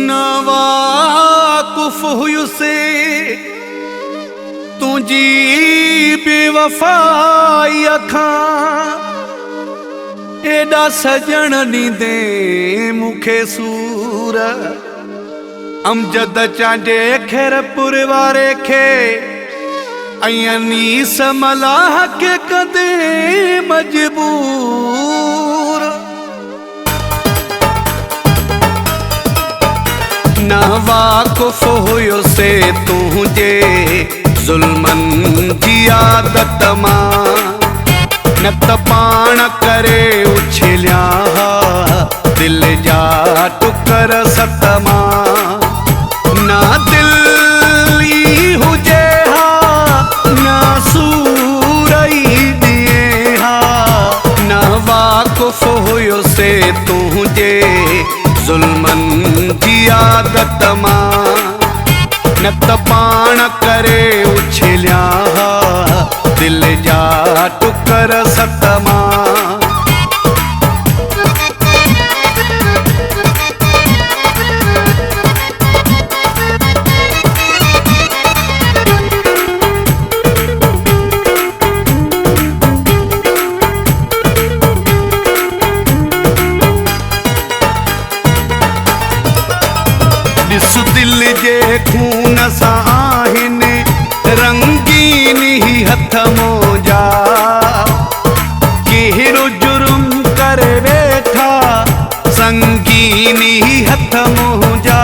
नावाकुफ हुयुसे तुझी बेवफाई अखां एडा सजण ॾींदे मूंखे सूर अमजद चांडे खैरपुर वारे खे अनीस मलाह के कदे मजबूर ना वाकुफ हुयुसे तुझे ज़ुल्मन जी आदत मां न त पाण करे उछलिया दिल जा टुकर सत मां ना दिल ई हुजे हा ना सूर ई दिए हा ना वाकुफ हुयुसे तुझे ज़ुल्मन जी आदत मां न त पाण करे उछलिया दिल जा टुकर सत मां दिल जे खून सां आहिनि रंगीन ही हथ मोजा कहिड़ो जुर्म करे वेठा संगीन ही हथ मोजा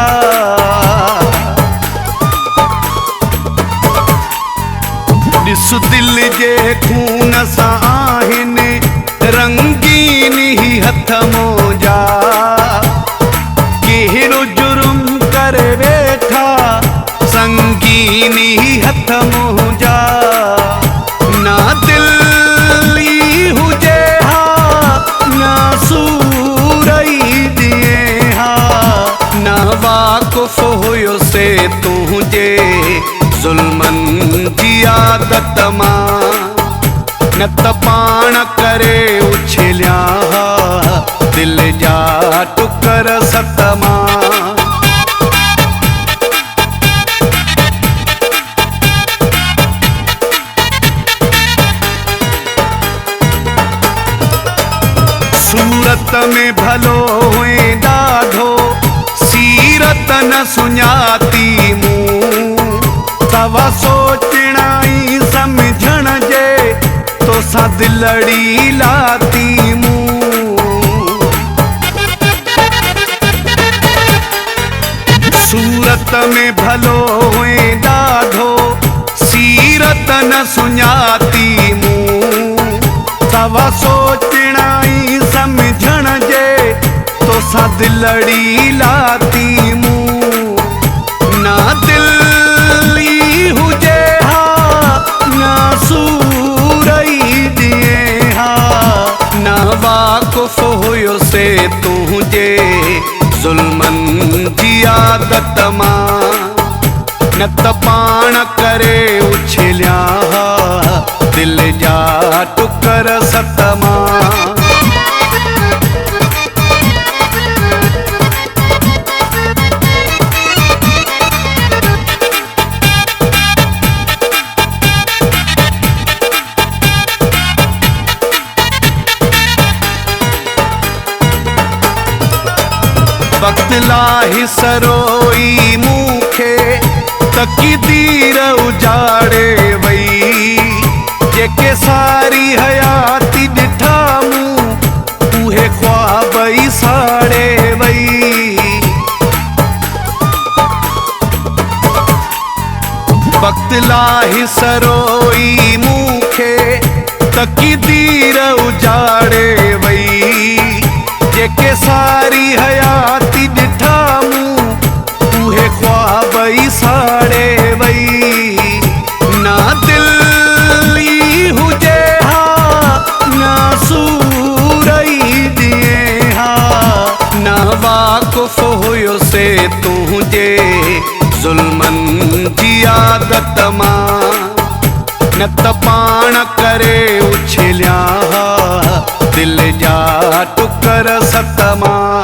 ॾिस दिल जे खून सां आहिनि रंगीन ही हथ मोजा कहिड़ो जुर्म करे वेठा संगीन ही हथ मोजा ना दिल ई हुजे हा ना सूर ई दिए हा ना वाकुफ हुयुसे तुझे ज़ुल्मन जी आदत मां न त पाण करे उछलिया दिल जा टुकर सत मां सूरत में भलो हुए ॾाढो सीरत न सुञाती मूं तवा सोचणा ई सम्झण जे तोसां दिलड़ी लाती मूं सूरत में भलो हुए ॾाढो सीरत न सुञाती मूं तवा सोचणा ई समझण जे तोसां दिलड़ी लाती मूं ना दिल ई हुजे हा ना सूर ई दिए हा ना वाकुफ हुयुसे तुझे ज़ुल्मन जी आदत मां न त पाण करे उछलिया दिल जा टुकर सत मां वक्त लाही सरोई मूंखे तक़दीर उजाड़े वई जेके सारी हयाती ॾिठा मूं उहे ख्वाब ई साड़े वई वक्त लाही सरोई मूंखे तक़दीर उजाड़े वई जेके सारी हयाती ॾिठा मूं उहे ख्वाब ई साड़े वई ना दिल ई हुजे हा ना सूर ई दिए हा ना वाकुफ हुयुसे तुझे ज़ुल्मन जी आदत मां न त पाण करे उछलिया दिल जा टुकर सत मां